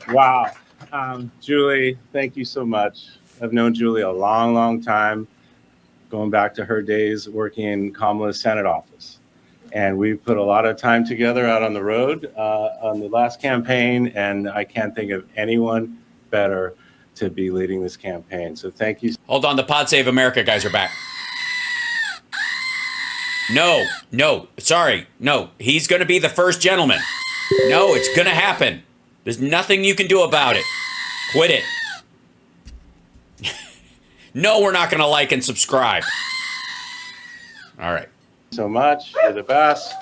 Wow. Julie, thank you so much. I've known Julie a long, long time, going back to her days working in Kamala's Senate office. And we put a lot of time together out on the road on the last campaign, and I can't think of anyone better to be leading this campaign. So thank you. Hold on, the Pod Save America guys are back. No, sorry. No, he's going to be the first gentleman. No, it's going to happen. There's nothing you can do about it. Quit it. No, we're not going to like and subscribe. All right. So much. You're the best.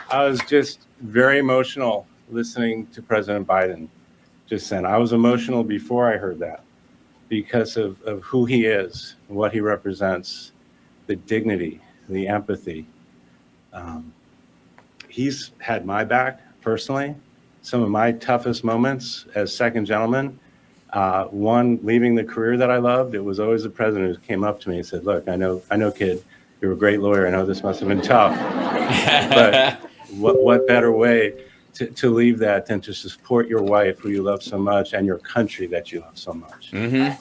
I was just very emotional listening to President Biden just then. I was emotional before I heard that because of who he is, what he represents, the dignity, the empathy. He's had my back personally. Some of my toughest moments as second gentleman, one, leaving the career that I loved, it was always the president who came up to me and said, look, I know, kid, you're a great lawyer. I know this must have been tough, but what better way to leave that than to support your wife who you love so much and your country that you love so much. Mm-hmm.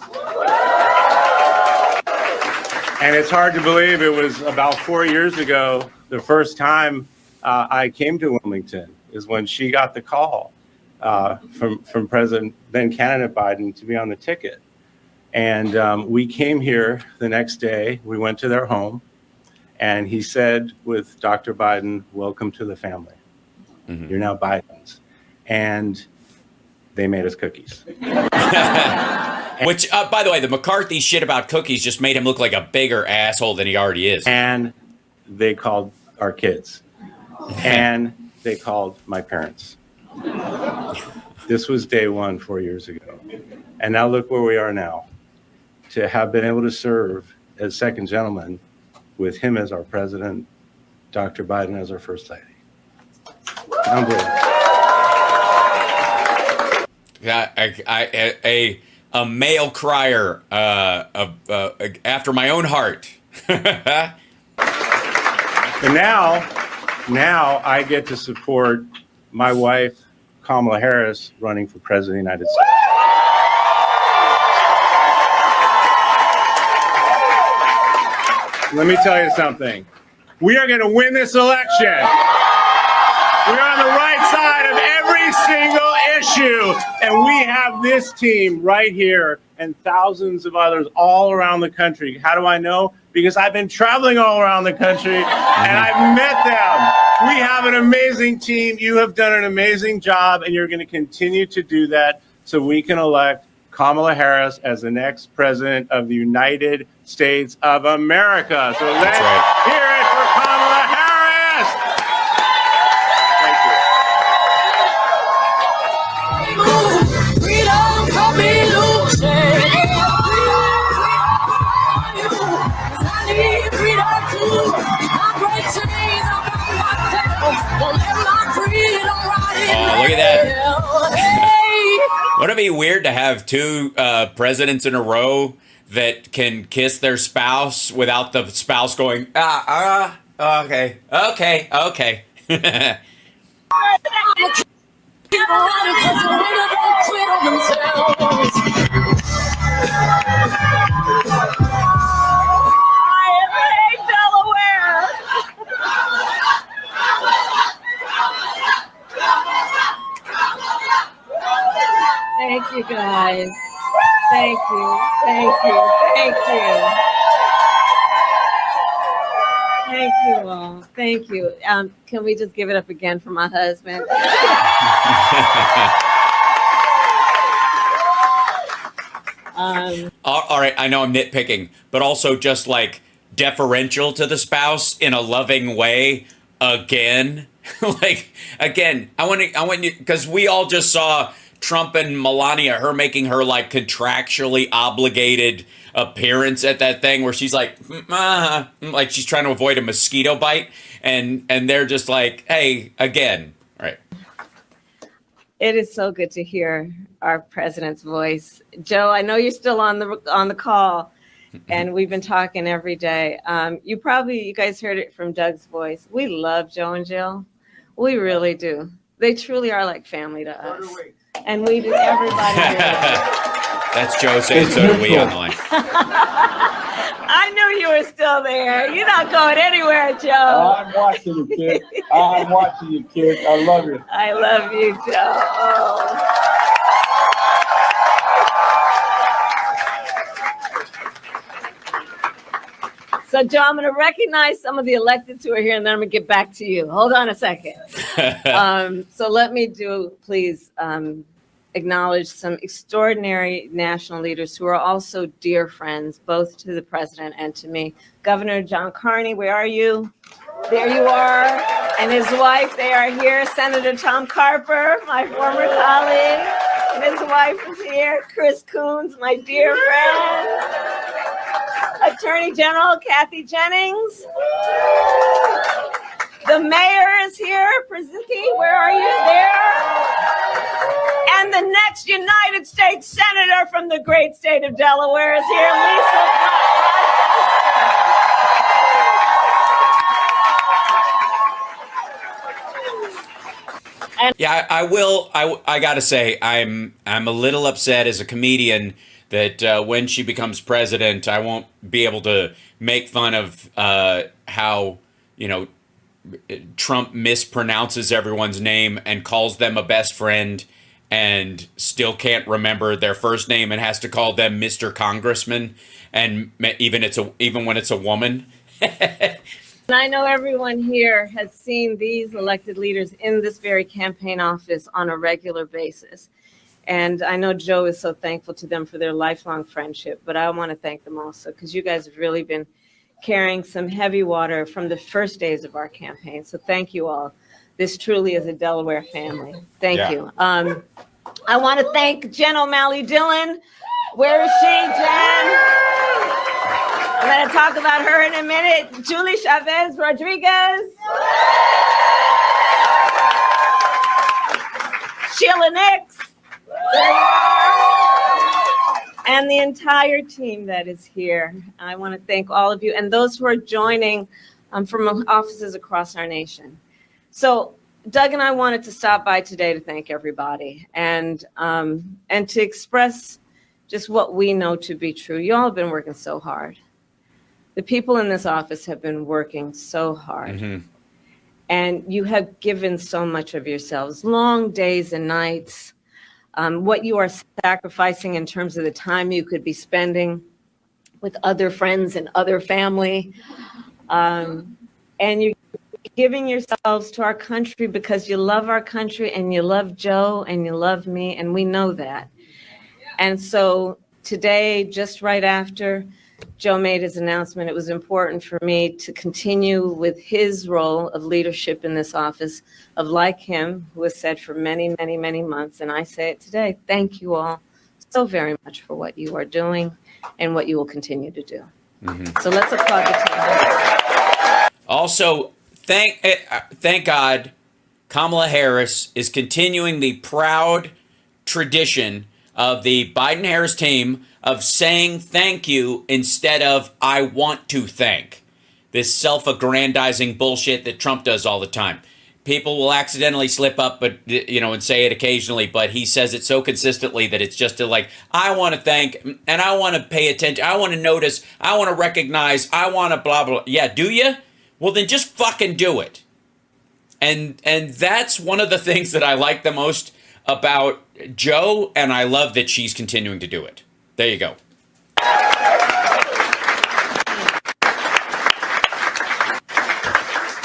And it's hard to believe it was about 4 years ago, the first time I came to Wilmington is when she got the call from President, then candidate Biden, to be on the ticket. And we came here the next day. We went to their home, and he said with Dr. Biden, welcome to the family. Mm-hmm. You're now Biden's. And they made us cookies. Which, by the way, the McCarthy shit about cookies just made him look like a bigger asshole than he already is. And they called our kids. And they called my parents. This was day one 4 years ago. And now look where we are now. To have been able to serve as second gentleman with him as our president, Dr. Biden as our first lady. Unbelievable. Yeah, a male crier after my own heart. And now I get to support my wife, Kamala Harris, running for president of the United States. Let me tell you something. We are going to win this election. We're on the right side of every single issue. And we have this team right here and thousands of others all around the country. How do I know? Because I've been traveling all around the country and I've met them. We have an amazing team. You have done an amazing job, and you're going to continue to do that so we can elect Kamala Harris as the next president of the United States of America. So let's hear it for Kamala Harris. Thank Oh, look at that. Wouldn't it be weird to have two presidents in a row that can kiss their spouse without the spouse going, okay. Thank you, guys. Thank you. Thank you. Thank you. Thank you all. Thank you. Can we just give it up again for my husband? All right, I know I'm nitpicking, but also just like deferential to the spouse in a loving way again. Like, again, I want you, because we all just saw Trump and Melania, her making her like contractually obligated appearance at that thing where she's like she's trying to avoid a mosquito bite, and they're just like, hey, again, right? It is so good to hear our president's voice. Joe, I know you're still on the call, and we've been talking every day. You guys heard it from Doug's voice. We love Joe and Jill. We really do. They truly are like family to us. And we do, everybody here. That's Joe saying so do we on the line. I knew you were still there. You're not going anywhere, Joe. I'm watching you, kid. I'm watching you, kid. I love you. I love you, Joe. Oh. So, Joe, I'm going to recognize some of the electeds who are here, and then I'm going to get back to you. Hold on a second. So let me please acknowledge some extraordinary national leaders who are also dear friends, both to the president and to me. Governor John Carney, where are you? There you are. And his wife, they are here. Senator Tom Carper, my former colleague, and his wife is here. Chris Coons, my dear friend. Attorney General Kathy Jennings. The mayor is here. Przicky, where are you? There. And the next United States Senator from the great state of Delaware is here, Lisa. Yeah, I gotta say, I'm a little upset as a comedian that when she becomes president, I won't be able to make fun of how, Trump mispronounces everyone's name and calls them a best friend and still can't remember their first name and has to call them Mr. Congressman, and even when it's a woman. And I know everyone here has seen these elected leaders in this very campaign office on a regular basis. And I know Joe is so thankful to them for their lifelong friendship, but I want to thank them also because you guys have really been carrying some heavy water from the first days of our campaign. So thank you all. This truly is a Delaware family. Thank you. I want to thank Jen O'Malley Dillon. Where is she, Jen? I'm going to talk about her in a minute. Julie Chavez Rodriguez. Sheila Nix. And the entire team that is here. I want to thank all of you and those who are joining from offices across our nation. So Doug and I wanted to stop by today to thank everybody and to express just what we know to be true. You all have been working so hard. The people in this office have been working so hard. Mm-hmm. And you have given so much of yourselves, long days and nights. What you are sacrificing in terms of the time you could be spending with other friends and other family. And you're giving yourselves to our country because you love our country and you love Joe and you love me, and we know that. And so today, just right after Joe made his announcement, it was important for me to continue with his role of leadership in this office, of like him, who has said for many, many, many months, and I say it today, thank you all so very much for what you are doing and what you will continue to do. Mm-hmm. So let's applaud the team. Also, thank God Kamala Harris is continuing the proud tradition of the Biden-Harris team of saying thank you instead of I want to thank. This self-aggrandizing bullshit that Trump does all the time. People will accidentally slip up, but and say it occasionally, but he says it so consistently that it's just I want to thank, and I want to pay attention, I want to notice, I want to recognize, I want to blah, blah. Yeah, do you? Well, then just fucking do it. And that's one of the things that I like the most about Joe, and I love that she's continuing to do it. There you go.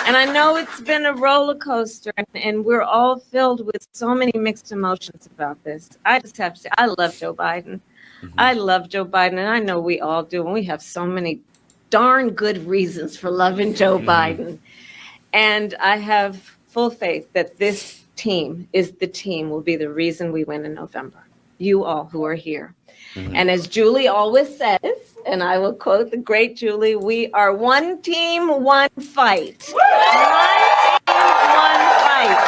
And I know it's been a roller coaster, and we're all filled with so many mixed emotions about this. I just have to say, I love Joe Biden. Mm-hmm. I love Joe Biden, and I know we all do, and we have so many darn good reasons for loving Joe mm-hmm. Biden. And I have full faith that this team will be the reason we win in November. You all who are here. Mm-hmm. And as Julie always says, and I will quote the great Julie, we are one team, one fight. One team, one fight.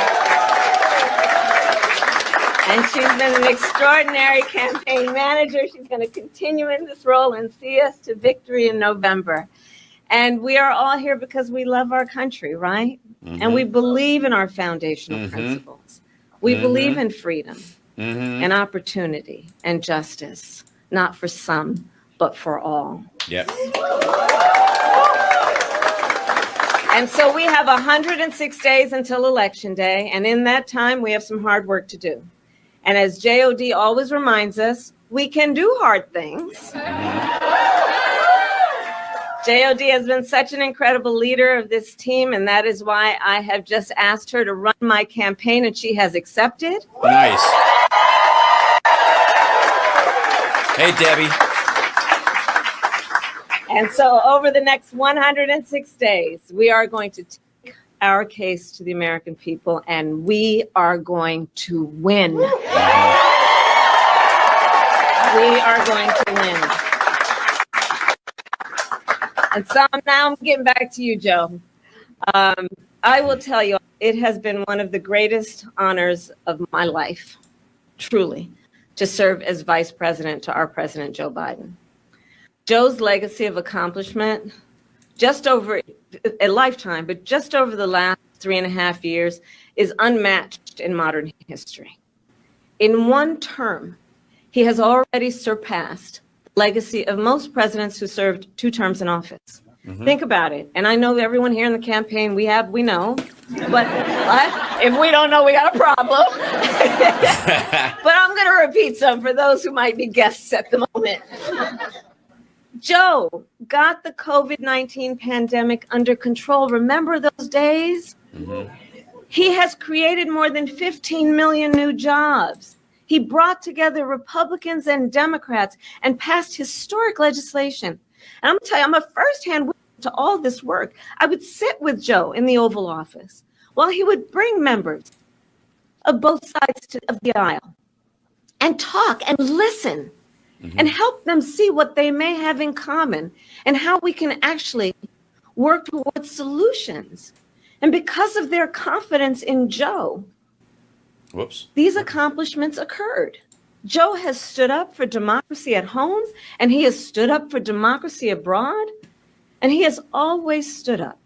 And she's been an extraordinary campaign manager. She's going to continue in this role and see us to victory in November. And we are all here because we love our country, right? And we believe in our foundational principles. We believe in freedom and opportunity and justice, not for some, but for all. Yep. And so we have 106 days until Election Day. And in that time, we have some hard work to do. And as JOD always reminds us, we can do hard things. JOD has been such an incredible leader of this team, and that is why I have just asked her to run my campaign, and she has accepted. Nice. Hey, Debbie. And so over the next 106 days, we are going to take our case to the American people, and we are going to win. We are going to win. And so now I'm getting back to you, Joe. I will tell you, it has been one of the greatest honors of my life, truly, to serve as vice president to our president, Joe Biden. Joe's legacy of accomplishment, just over a lifetime, but just over the last 3.5 years, is unmatched in modern history. In one term, he has already surpassed the legacy of most presidents who served 2 terms in office. Think about it. And I know everyone here in the campaign, we know, but if we don't know, we got a problem. But I'm going to repeat some for those who might be guests at the moment. Joe got the COVID-19 pandemic under control. Remember those days? He has created more than 15 million new jobs. He brought together Republicans and Democrats and passed historic legislation. And I'm going to tell you, I'm a firsthand witness to all this work. I would sit with Joe in the Oval Office while he would bring members of both sides of the aisle and talk and listen and help them see what they may have in common and how we can actually work towards solutions. And because of their confidence in Joe, these accomplishments occurred. Joe has stood up for democracy at home, and he has stood up for democracy abroad, and he has always stood up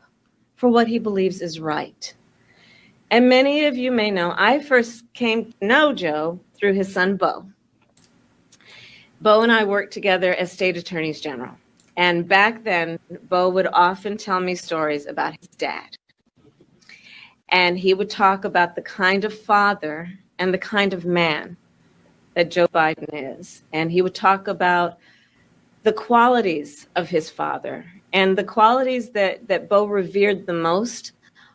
for what he believes is right. And many of you may know, I first came to know Joe through his son, Beau. Beau and I worked together as state attorneys general. And back then, Beau would often tell me stories about his dad. And he would talk about the kind of father and the kind of man that Joe Biden is. And he would talk about the qualities of his father. And the qualities that Beau revered the most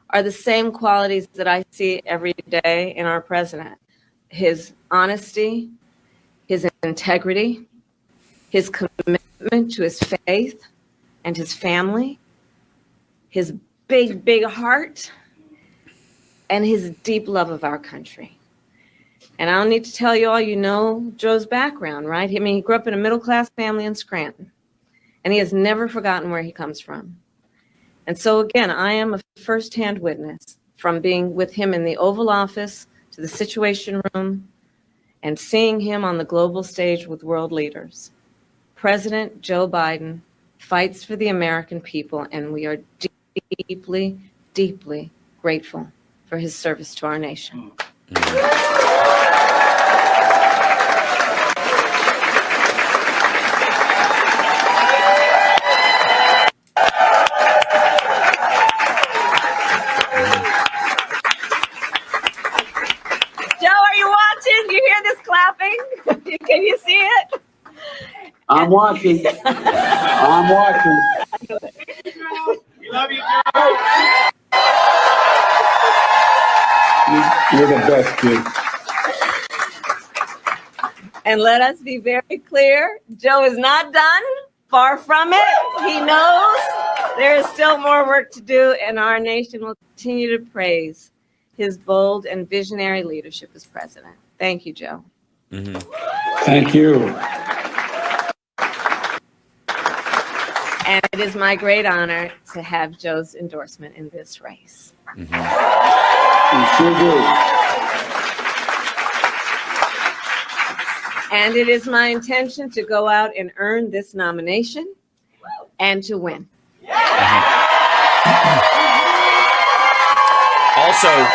are the same qualities that I see every day in our president. His honesty, his integrity, his commitment to his faith and his family, his big, big heart, and his deep love of our country. And I don't need to tell you all, you know Joe's background, right? I mean, he grew up in a middle-class family in Scranton, and he has never forgotten where he comes from. And so again, I am a firsthand witness from being with him in the Oval Office to the Situation Room and seeing him on the global stage with world leaders. President Joe Biden fights for the American people, and we are deeply, deeply grateful for his service to our nation. Can you see it? I'm watching. I'm watching. We love you, Joe. You're the best, kid. And let us be very clear, Joe is not done. Far from it. He knows there is still more work to do, and our nation will continue to praise his bold and visionary leadership as president. Thank you, Joe. Thank you. And it is my great honor to have Joe's endorsement in this race. You sure do. And it is my intention to go out and earn this nomination and to win. Also,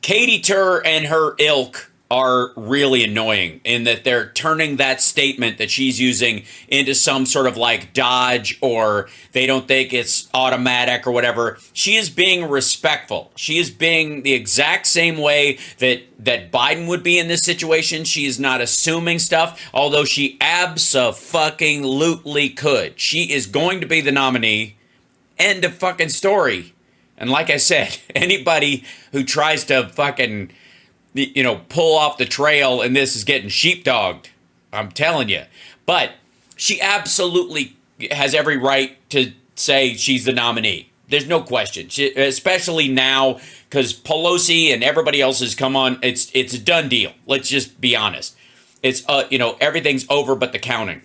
Katie Tur and her ilk are really annoying in that they're turning that statement that she's using into some sort of like dodge, or they don't think it's automatic or whatever. She is being respectful. She is being the exact same way that Biden would be in this situation. She is not assuming stuff, although she abso-fucking-lutely could. She is going to be the nominee. End of fucking story. And like I said, anybody who tries to fucking, pull off the trail and this is getting sheepdogged, I'm telling you. But she absolutely has every right to say she's the nominee. There's no question, especially now because Pelosi and everybody else has come on. It's a done deal. Let's just be honest. It's, everything's over but the counting.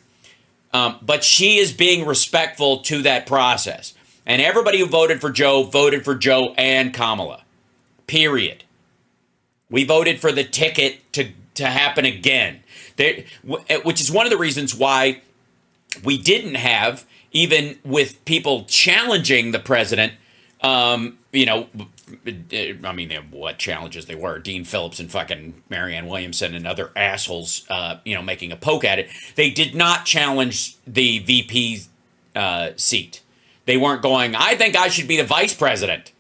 But she is being respectful to that process. And everybody who voted for Joe and Kamala. Period. We voted for the ticket to happen again. Which is one of the reasons why we didn't have, even with people challenging the president, what challenges they were. Dean Phillips and fucking Marianne Williamson and other assholes, making a poke at it. They did not challenge the VP seat. They weren't going, I think I should be the vice president.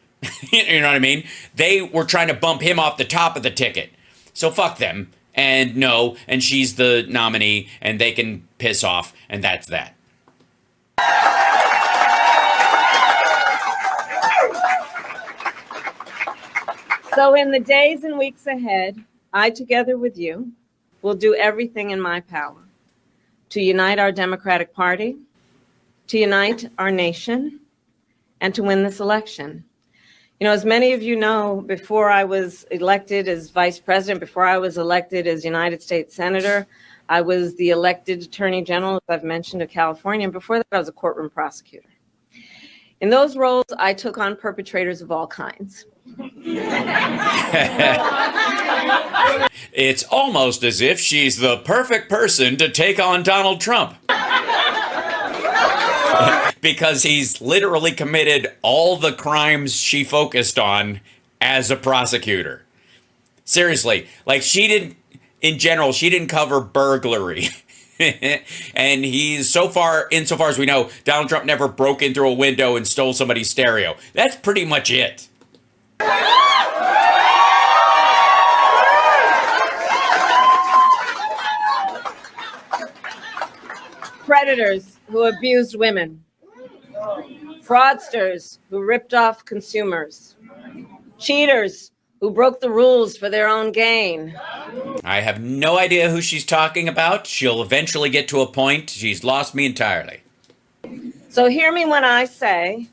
You know what I mean? They were trying to bump him off the top of the ticket. So fuck them. And no, and she's the nominee, and they can piss off, and that's that. So in the days and weeks ahead, I, together with you, will do everything in my power to unite our Democratic Party, to unite our nation, and to win this election. As many of you know, before I was elected as vice president, before I was elected as United States Senator, I was the elected Attorney General, as I've mentioned, of California, and before that I was a courtroom prosecutor. In those roles, I took on perpetrators of all kinds. It's almost as if she's the perfect person to take on Donald Trump. Because he's literally committed all the crimes she focused on as a prosecutor. Seriously, like she didn't cover burglary. And insofar as we know, Donald Trump never broke in through a window and stole somebody's stereo. That's pretty much it. Predators who abused women, fraudsters who ripped off consumers, cheaters who broke the rules for their own gain. I have no idea who she's talking about. She'll eventually get to a point. She's lost me entirely. So hear me when I say,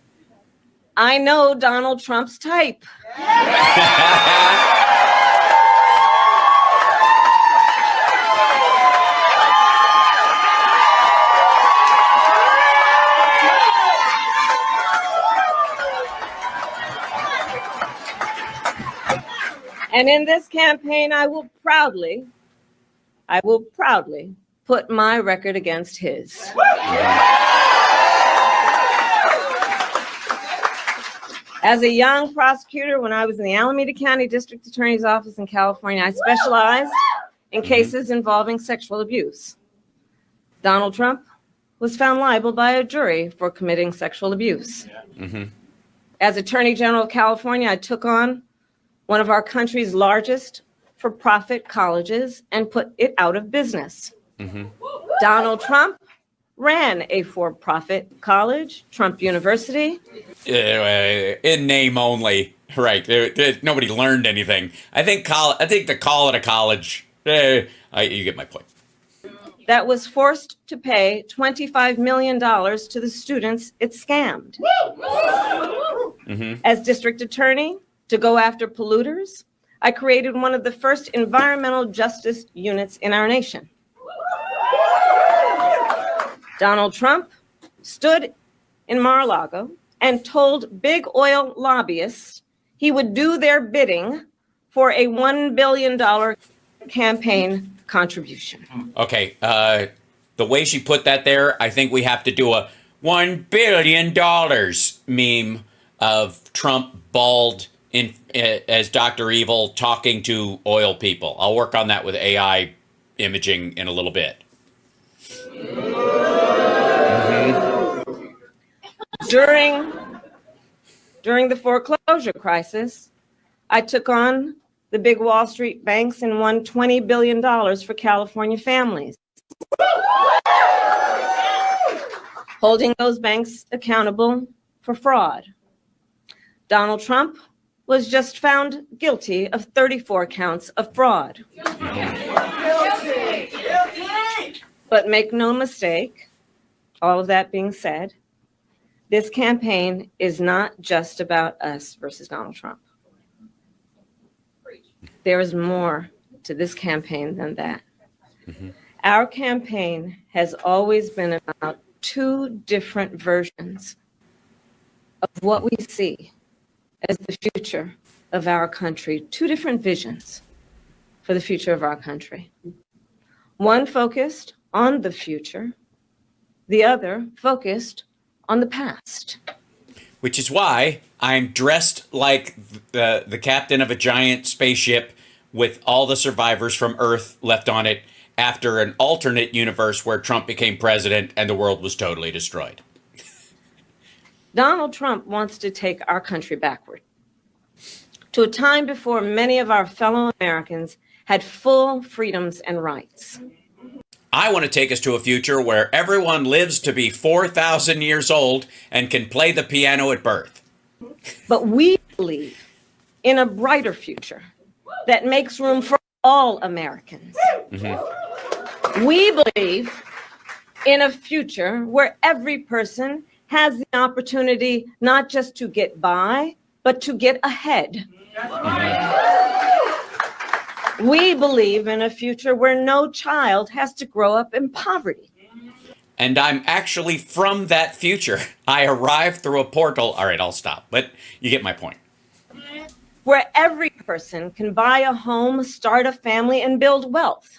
I know Donald Trump's type. And in this campaign, I will proudly put my record against his. As a young prosecutor, when I was in the Alameda County District Attorney's Office in California, I specialized in cases involving sexual abuse. Donald Trump was found liable by a jury for committing sexual abuse. As Attorney General of California, I took on one of our country's largest for-profit colleges and put it out of business. Donald Trump ran a for-profit college, Trump University. In name only, right? Nobody learned anything. I think to call it a college. You get my point. That was forced to pay $25 million to the students it scammed. As district attorney, to go after polluters, I created one of the first environmental justice units in our nation. Donald Trump stood in Mar-a-Lago and told big oil lobbyists he would do their bidding for a $1 billion campaign contribution. Okay, the way she put that there, I think we have to do a $1 billion meme of Trump bald as Dr. Evil talking to oil people. I'll work on that with AI imaging in a little bit. During the foreclosure crisis, I took on the big Wall Street banks and won $20 billion for California families, holding those banks accountable for fraud. Donald Trump was just found guilty of 34 counts of fraud. But make no mistake, all of that being said, this campaign is not just about us versus Donald Trump. There is more to this campaign than that. Our campaign has always been about two different versions of what we see as the future of our country, two different visions for the future of our country. One focused on the future, the other focused on the past. Which is why I'm dressed like the captain of a giant spaceship with all the survivors from Earth left on it after an alternate universe where Trump became president and the world was totally destroyed. Donald Trump wants to take our country backward to a time before many of our fellow Americans had full freedoms and rights. I want to take us to a future where everyone lives to be 4,000 years old and can play the piano at birth. But we believe in a brighter future that makes room for all Americans. We believe in a future where every person has the opportunity not just to get by, but to get ahead. We believe in a future where no child has to grow up in poverty. And I'm actually from that future. I arrived through a portal. All right, I'll stop, but you get my point. Where every person can buy a home, start a family, and build wealth.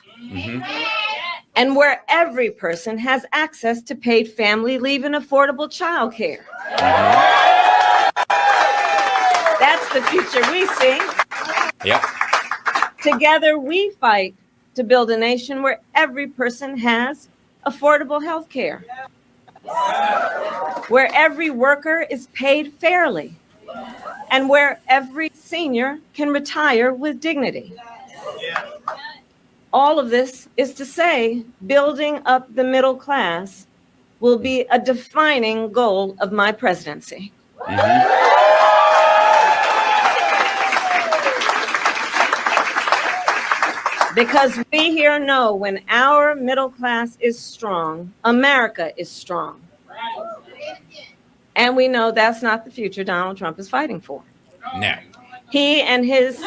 And where every person has access to paid family leave and affordable childcare. That's the future we see. Yep. Together, we fight to build a nation where every person has affordable health care, where every worker is paid fairly, and where every senior can retire with dignity. All of this is to say, building up the middle class will be a defining goal of my presidency. Because we here know when our middle class is strong, America is strong. And we know that's not the future Donald Trump is fighting for. No. He and his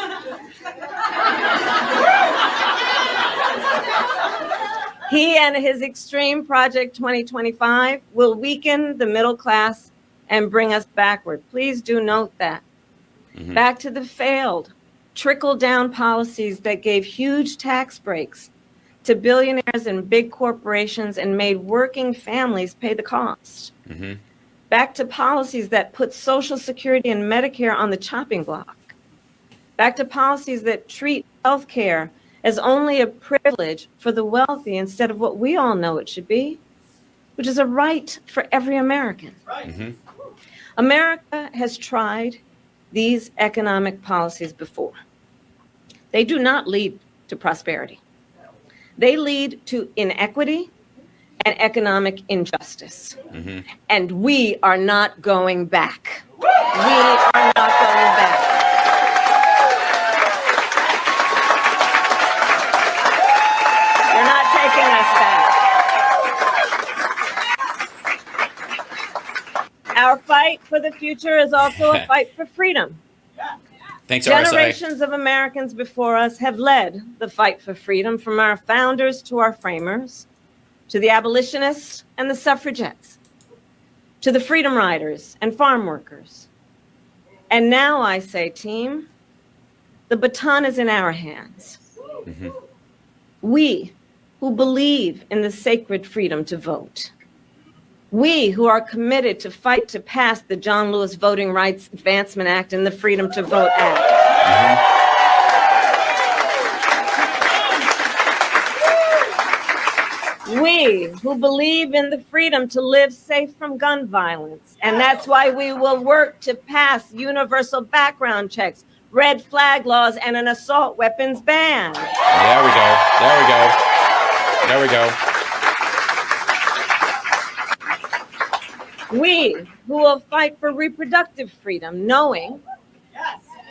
extreme Project 2025 will weaken the middle class and bring us backward. Please do note that. Back to the failed trickle-down policies that gave huge tax breaks to billionaires and big corporations and made working families pay the cost. Back to policies that put Social Security and Medicare on the chopping block. Back to policies that treat health care as only a privilege for the wealthy instead of what we all know it should be, which is a right for every American. America has tried these economic policies before. They do not lead to prosperity. They lead to inequity and economic injustice. And we are not going back. We are not going back. You're not taking us back. Our fight for the future is also a fight for freedom. Thanks, RSI. Generations of Americans before us have led the fight for freedom, from our founders to our framers, to the abolitionists and the suffragettes, to the freedom riders and farm workers. And now I say, team, the baton is in our hands. We who believe in the sacred freedom to vote, We who are committed to fight to pass the John Lewis Voting Rights Advancement Act and the Freedom to Vote Act. We who believe in the freedom to live safe from gun violence. And that's why we will work to pass universal background checks, red flag laws, and an assault weapons ban. There we go. There we go. There we go. We who will fight for reproductive freedom, knowing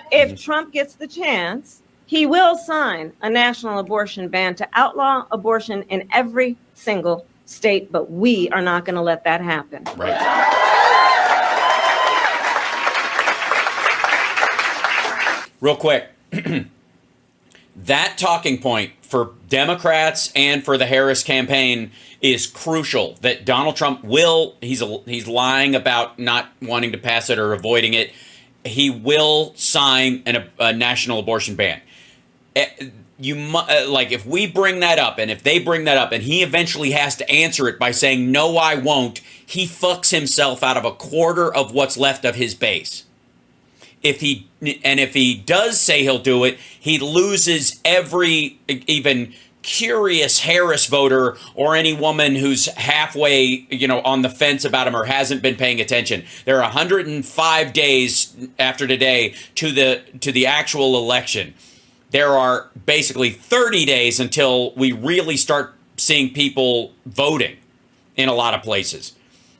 if Trump gets the chance, he will sign a national abortion ban to outlaw abortion in every single state, but we are not going to let that happen. Right. Real quick, that talking point for Democrats and for the Harris campaign is crucial. That Donald Trump he's lying about not wanting to pass it or avoiding it. He will sign a national abortion ban. If we bring that up, and if they bring that up, and he eventually has to answer it by saying, no, I won't, he fucks himself out of a quarter of what's left of his base. If he does say he'll do it, he loses every even curious Harris voter or any woman who's halfway, on the fence about him or hasn't been paying attention. There are 105 days after today to the actual election. There are basically 30 days until we really start seeing people voting in a lot of places.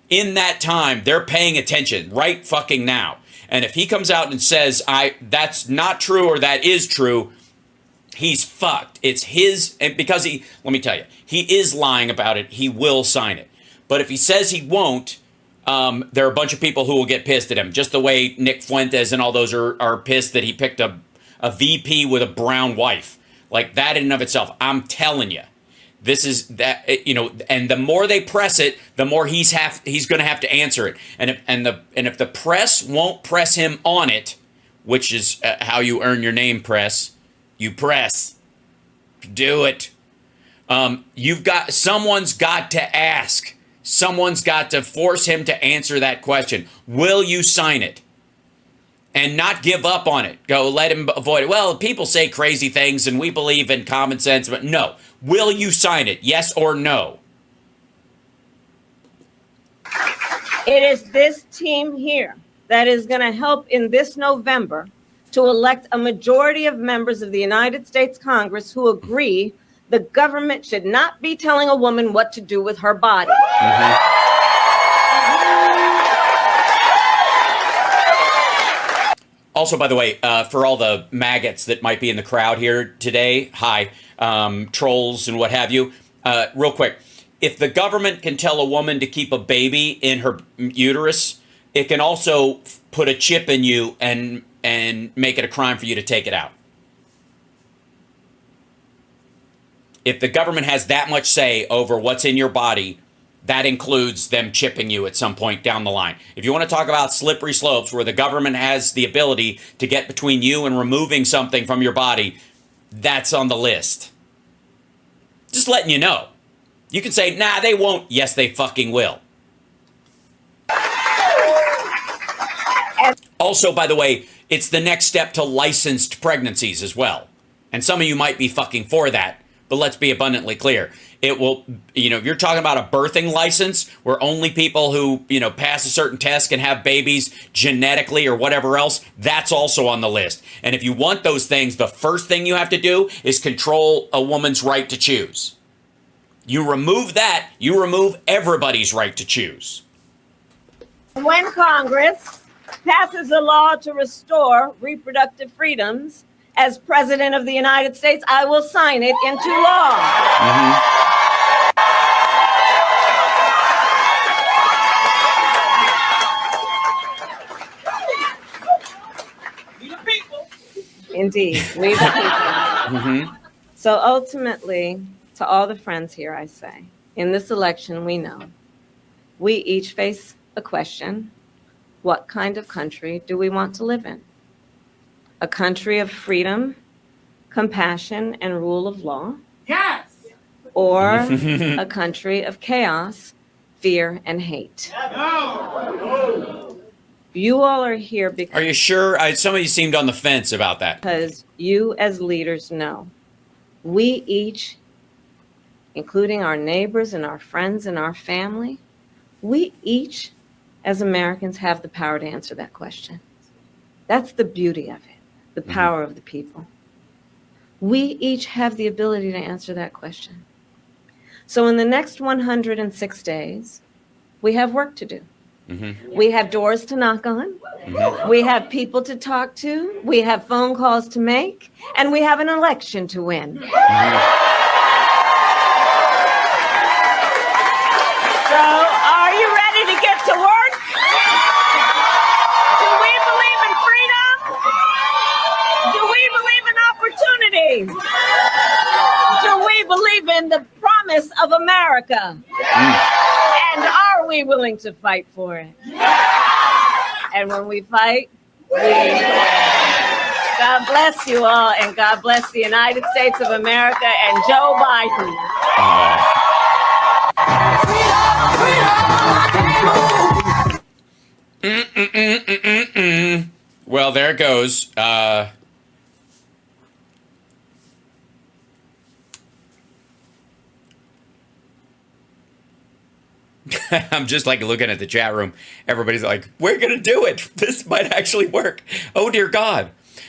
In that time, they're paying attention right fucking now. And if he comes out and says, that's not true or that is true, he's fucked. It's his, and because let me tell you, he is lying about it. He will sign it. But if he says he won't, there are a bunch of people who will get pissed at him, just the way Nick Fuentes and all those are pissed that he picked a VP with a brown wife. Like that in and of itself, I'm telling you, this is that, and the more they press it, the more he's going to have to answer it. And if the press won't press him on it, which is how you earn your name, press, you press, do it. Someone's got to ask. Someone's got to force him to answer that question. Will you sign it? And not give up on it. Go let him avoid it. Well, people say crazy things and we believe in common sense, but no. Will you sign it? Yes or no? It is this team here that is going to help in this November to elect a majority of members of the United States Congress who agree the government should not be telling a woman what to do with her body. Mm-hmm. Also, by the way, for all the maggots that might be in the crowd here today, hi, trolls and what have you, real quick, if the government can tell a woman to keep a baby in her uterus, it can also put a chip in you and make it a crime for you to take it out. If the government has that much say over what's in your body, that includes them chipping you at some point down the line. If you want to talk about slippery slopes where the government has the ability to get between you and removing something from your body, that's on the list. Just letting you know. You can say, nah, they won't. Yes, they fucking will. Also, by the way, it's the next step to licensed pregnancies as well. And some of you might be fucking for that. But let's be abundantly clear. It will, if you're talking about a birthing license where only people who, pass a certain test can have babies genetically or whatever else, that's also on the list. And if you want those things, the first thing you have to do is control a woman's right to choose. You remove that, you remove everybody's right to choose. When Congress passes a law to restore reproductive freedoms, as President of the United States, I will sign it into law. Mm-hmm. Indeed, we the people. Mm-hmm. So ultimately, to all the friends here, I say, in this election, we know we each face a question: what kind of country do we want to live in? A country of freedom, compassion, and rule of law? Yes. Or a country of chaos, fear, and hate. You all are here Are you sure? Some of you seemed on the fence about that. because you as leaders know we each, including our neighbors and our friends and our family, we each as Americans have the power to answer that question. That's the beauty of it, the power of the people. We each have the ability to answer that question. So in the next 106 days, we have work to do. We have doors to knock on. We have people to talk to. We have phone calls to make. And we have an election to win. So are you ready to get to work? Do we believe in freedom? Do we believe in opportunity? Do we believe in the promise of America? And are we willing to fight for it? And when we fight, we win. God bless you all, and God bless the United States of America and Joe Biden. Well, there it goes. I'm just like looking at the chat room. Everybody's like, we're going to do it. This might actually work. Oh, dear God.